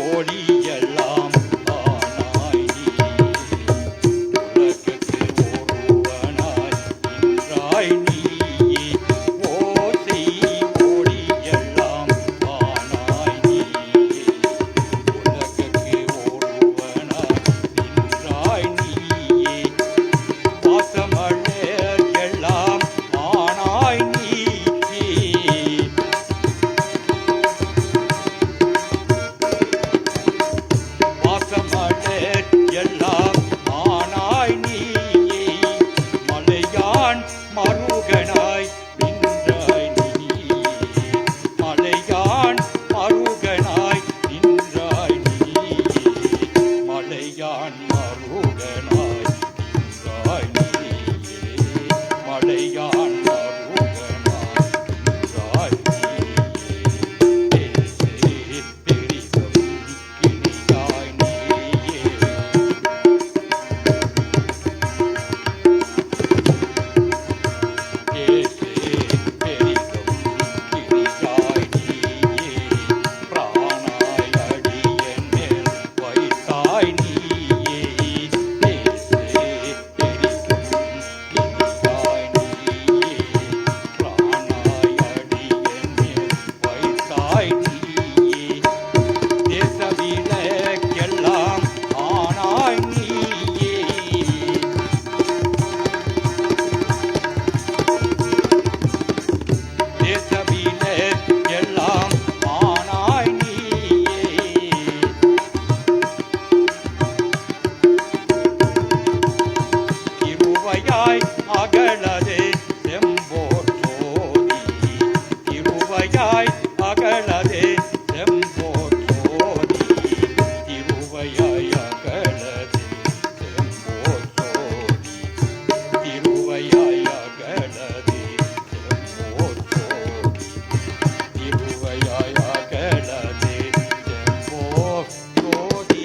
ஓடியெல்லாம் ஆனாய் நீ உலகத்து ஒருவனாய் நின்றாய் நீ ஓசை ஓடியெல்லாம் ஆனாய் நீ உலகத்து ஒருவனாய் நின்றாய் நீ வாசமழர் எல்லாம் ஆனாய் நீ வாசமழர் எல்லாம் ஆனாய் நீயே மலையான் மருகனாய் நின்றாய் நீயே மலையான் மருகனாய் நின்றாய் நீயே மலையான் மருகனாய் நின்றாய் நீயே மலையான் மருகனாய் நின்றாய் நீயே தேசே தெரிகம் கிணியாய் நீயே தேசே தெரிகம் கிணியாய் நீயே பிராணாய் அடியேன் மேல் வைத்தாய் நீயே தேசே தெரிகம் கிணியாய் நீயே பிராணாய் அடியேன் மேல் வைத்தாய் நீயே தேச விளக்கெல்லாம் ஆனாய் நீயே தேச விளக்கெல்லாம் ஆனாய் நீயே திருவையாய் அகலதே செம்போர் சோதி திருவையாய் அகலதே செம்போர் சோதி திருவையாய் அகலதே செம்போர் சோதி திருவையாய் அகலதே செம்போர் சோதி திருவையாய் அகலதே செம்போர் சோதி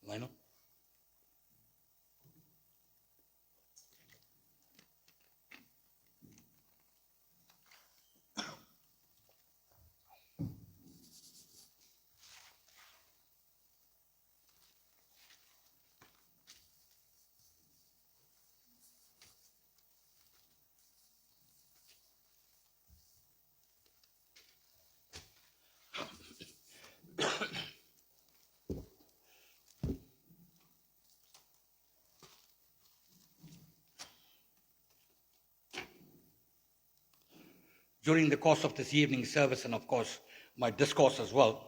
Lionel? During the course of this evening service and of course my discourse as well,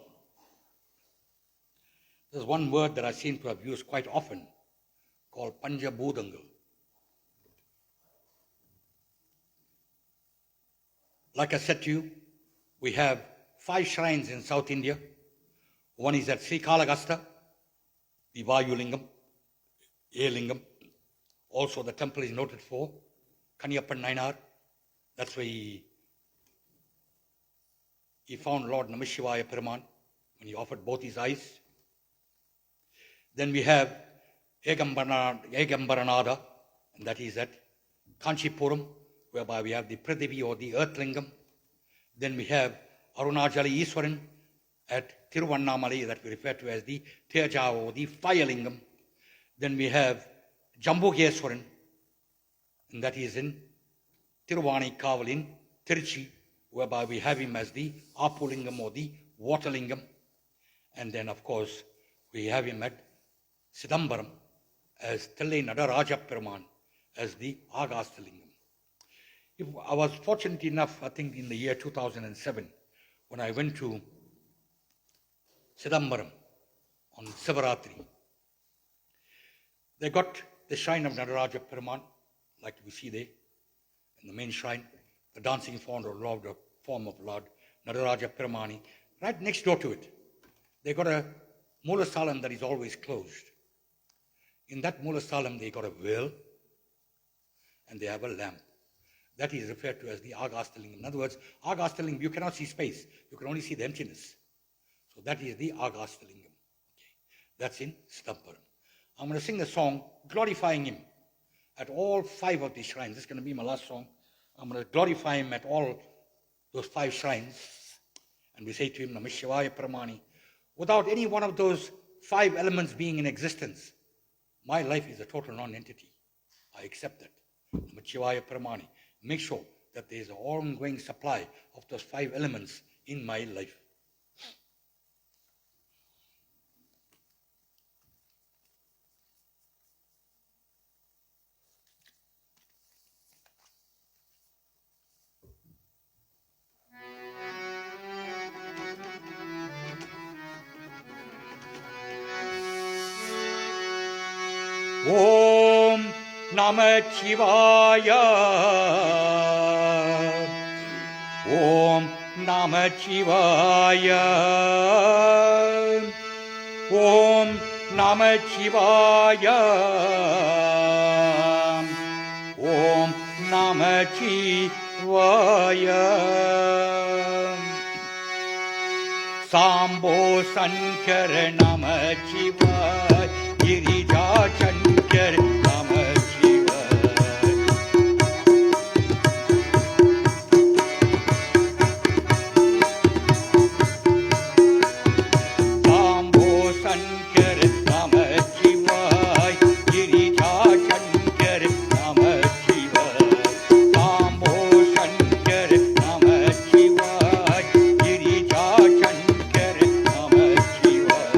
there's one word that I seem to have used quite often called Panjabhudangal. Like I said to you, we have 5 shrines in South India. One is at Sri Kalagasta, the Vayu Lingam, A Lingam. Also the temple is noted for Kaniyappan Nainar. That's where he found Lord Namashivaya Peruman when he offered both his eyes. Then we have Egambaranada, and that is at Kanchipuram, whereby we have the Prithivi or the Earth Lingam. Then we have Arunachala Iswaran at Tiruvannamalai, that we refer to as the Teja or the Fire Lingam. Then we have Jambugeswaran, and that is in Tiruvani Kaval in Tiruchi, whereby we have him as the Apulingam or the Waterlingam. And then, of course, we have him at Sidambaram as Thillai Nadaraja Peruman, as the Agasthalingam. I was fortunate enough, I think in the year 2007, when I went to Sidambaram on Sivaratri. They got the shrine of Nadaraja Peruman, like we see there, in the main shrine, the dancing form of Lord Nadaraja Perumani. Right next door to it, they got a Mulasalam that is always closed. In that Mulasalam, they got a well and they have a lamp. That is referred to as the Agasthalingam. In other words, Agasthalingam, you cannot see space. You can only see the emptiness. So that is the Agasthalingam. Okay. That's in Sidambaram. I'm going to sing the song glorifying him at all 5 of these shrines. This is going to be my last song. I'm going to glorify him at all those 5 shrines. And we say to him, Namah Shivaya Paramani. Without any one of those 5 elements being in existence, my life is a total non-entity. I accept that. Namah Shivaya Paramani. Make sure that there is an ongoing supply of those 5 elements in my life. Om Namah Shivaya. Om Namah Shivaya. Om Namah Shivaya. Om Namah Shivaya. Sambho Sankara Namah Shivaya. Girija Shankar Namah Shivaya. Sambho Sankar Namah Shivaya. Girija Shankar Namah Shivaya. Sambho Sankar Namah Shivaya. Girija Shankar Namah Shivaya.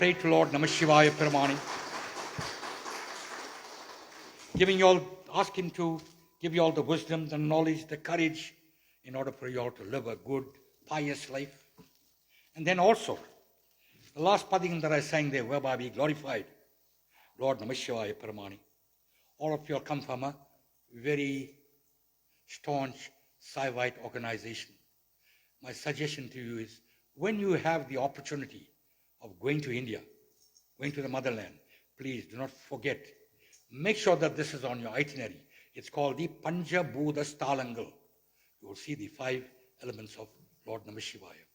pray to Lord Namashivaya Paramani, ask him to give you all the wisdom, the knowledge, the courage in order for you all to live a good, pious life. And then also, the last pading that I sang there, whereby we glorified Lord Namashivaya Paramani. All of you all come from a very staunch Saivite organization. My suggestion to you is, when you have the opportunity of going to India, going to the motherland, please do not forget. Make sure that this is on your itinerary. It's called the Panjabhuta Stalangal. You will see the 5 elements of Lord Namashivaya.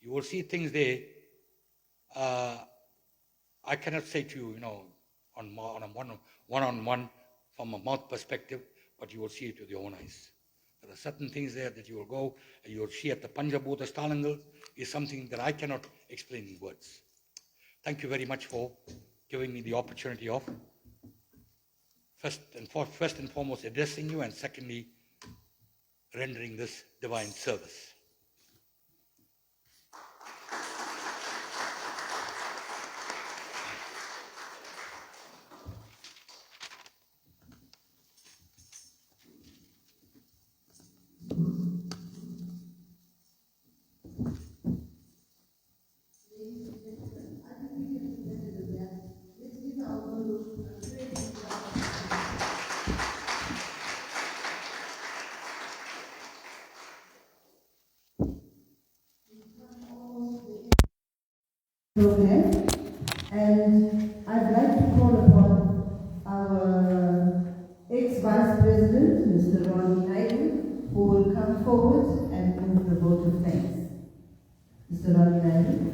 You will see things there. I cannot say to you, on a one-on-one from a mouth perspective, but you will see it with your own eyes. There are certain things there that you will go and you will see at the Panjabhuta Stalangal is something that I cannot explain in words. Thank you very much for giving me the opportunity of first and foremost addressing you, and secondly rendering this divine service. Program, and I'd like to call upon our ex-Vice President, Mr. Ronnie Naidu, who will come forward and move the vote of thanks. Mr. Ronnie Naidu.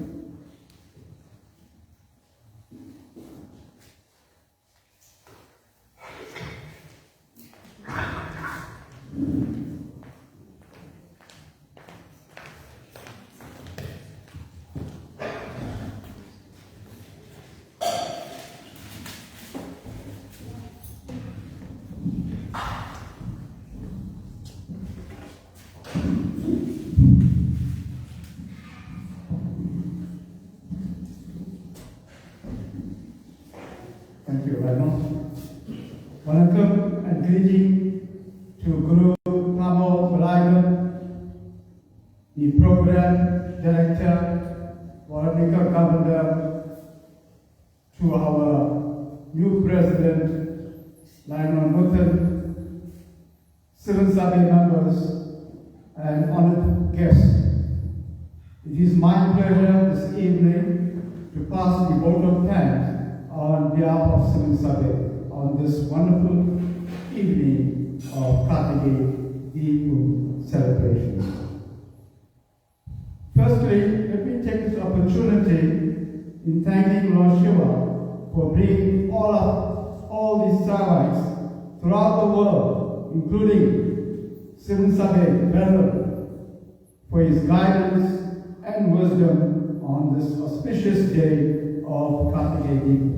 Thank you very much. Welcome and greeting to Guru Thamo Valaitham, the Program Director, Verulam Governor, to our new President, Lionel Muthan, Siven Sabhay members, and honored guests. It is my pleasure this evening to pass the vote of thanks on behalf of Siven Sabhay on this wonderful evening of Karthigai Deepam celebrations. Firstly, let me take this opportunity in thanking Lord Shiva for bringing all these Savites throughout the world, including Siven Sabhay, Verulam, for his guidance and wisdom on this auspicious day of Katcheri Deepam.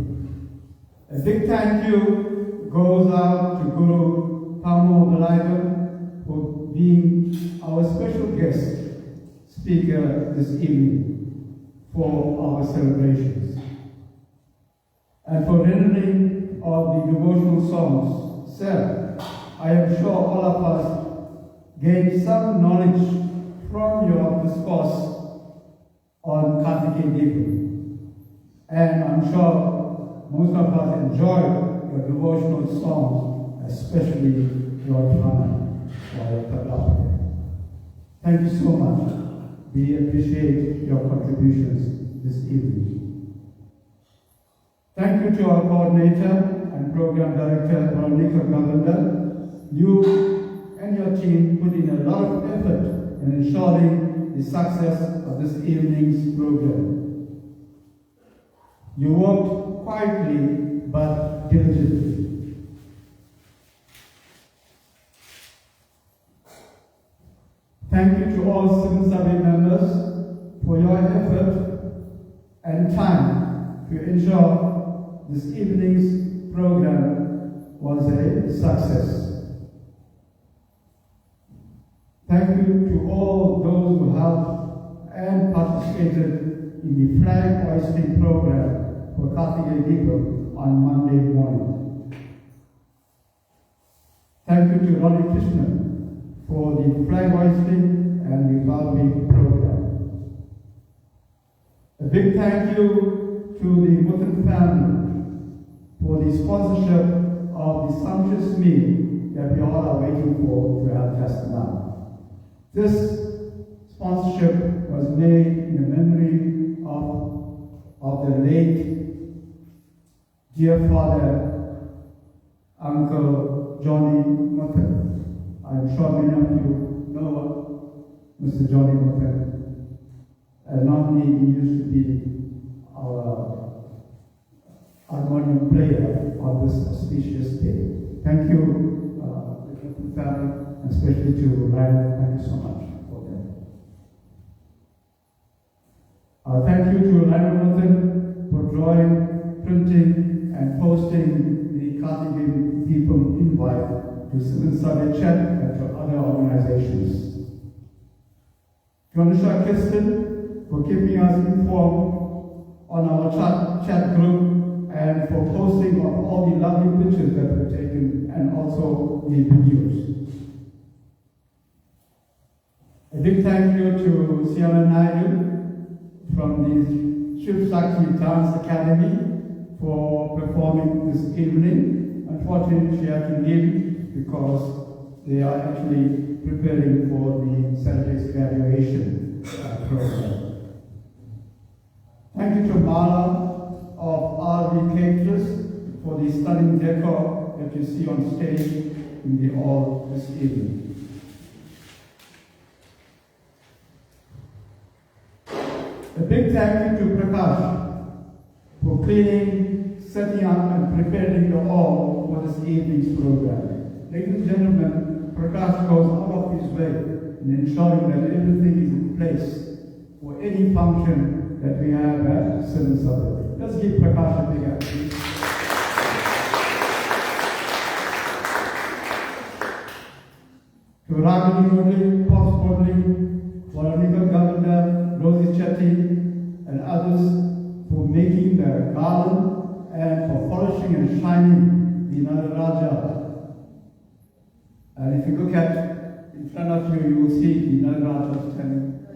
A big thank you goes out to Guru Thamo Valaitham for being our special guest speaker this evening for our celebrations, and for rendering of the devotional songs. Sir, I am sure all of us gained some knowledge from your discourse on Katcheri Deepam, and I'm sure most of us enjoy your devotional songs, especially your Thana or your Tabla. Thank you so much. We appreciate your contributions this evening. Thank you to our coordinator and program director, Verulam Governor. You and your team put in a lot of effort in ensuring the success of this evening's program. You worked quietly but diligently. Thank you to all Siven Sabhay members for your effort and time to ensure this evening's program was a success. Thank you to all those who helped and participated in the flag hoisting program for Karthigai Deepam on Monday morning. Thank you to Ronnie Krishnan for the flag hoisting and the well-being program. A big thank you to the Muthan family for the sponsorship of the sumptuous meal that we all are waiting for to have just now. This sponsorship was made in the memory of the late dear father, Uncle Johnny Muthan. I'm sure many of you know Mr. Johnny Muthan. And normally he used to be our harmonium player on this auspicious day. Thank you, the family, and especially to Ryan. Thank you so much for that. Thank you to Ryan Muthan for drawing, printing, and posting the Karthigai Deepam invite to Siven Sabhay Chat and to other organizations. To Anusha Kirsten for keeping us informed on our chat group and for posting of all the lovely pictures that were taken and also the videos. A big thank you to Siana Naidu from the Shiv Sakti Dance Academy for performing this evening. Unfortunately, she had to leave because they are actually preparing for the Saturday's graduation program. Thank you to Mala of RV Caterers for the stunning decor that you see on stage in the hall this evening. A big thank you to Prakash for cleaning, setting up and preparing the hall for this evening's program. Ladies and gentlemen, Prakash goes out of his way in ensuring that everything is in place for any function that we have at Siven Sabhay. Let's give Prakash a big hand, please. To Ragini Modli, Pops Modli, Verulam Governor, Rosie Chetty, and others for making the garland and for polishing and shining the Nadaraja. And if you look at in front of you, you will see the Nadaraja standing.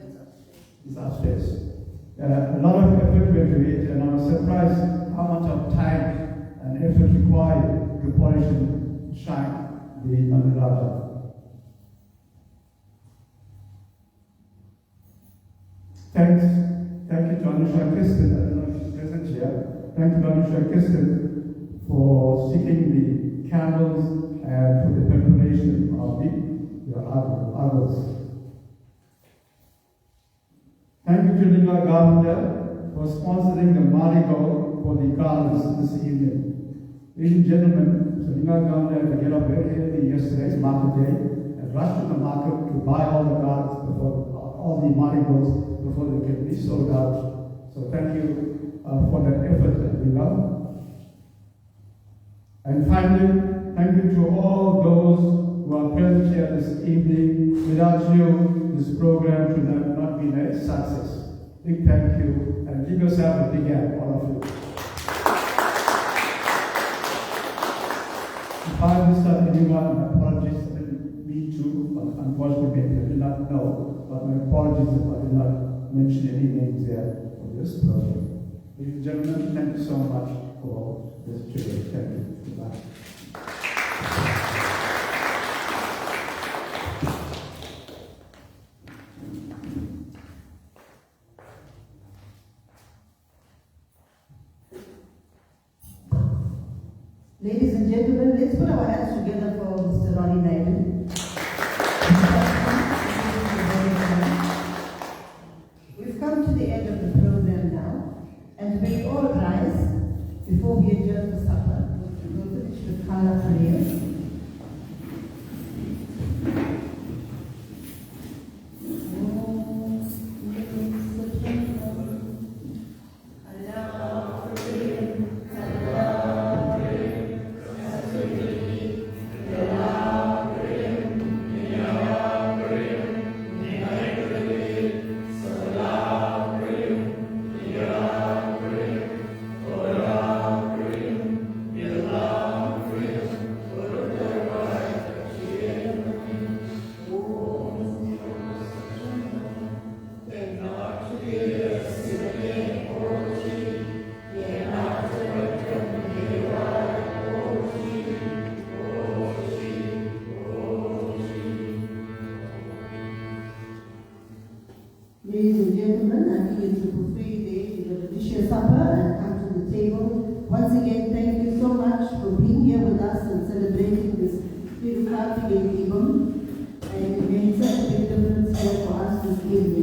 It's upstairs. A lot of effort went into it, and I was surprised how much of time and effort required to polish and shine the Nadaraja. Thank you to Anusha Kristen, I don't know if she's present here. Thank you to Anusha Kristen for sticking the candles and for the preparation of the others. Thank you to Linda Gavanda for sponsoring the marigold for the garlands this evening. Ladies and gentlemen, so Linda Gavanda had to get up very early yesterday's market day and rush to the market to buy all the garlands before all the marigolds before they can be sold out. So thank you for that effort, Linda. And finally, thank you to all those who are present here this evening. Without you, this program should have not been a success. Big thank you, and give yourself a big hand, all of you. If I missed out anyone, apologies. I didn't mean to, but unfortunately, I did not know. But my apologies if I did not mention any names there for this program. Ladies and gentlemen, thank you so much for this today. Thank you. Goodbye. Ladies and gentlemen, let's put our hands together for Mr. Ronnie Naidu. We've come to the end of the program now, and we all rise before we adjourn the supper. We'll finish with Kala prayers. Ladies and gentlemen, I think it's a buffet day. You're going to dish your supper and come to the table. Once again, thank you so much for being here with us and celebrating this beautiful Karthigai Deepam. And it made such a big difference here for us this evening.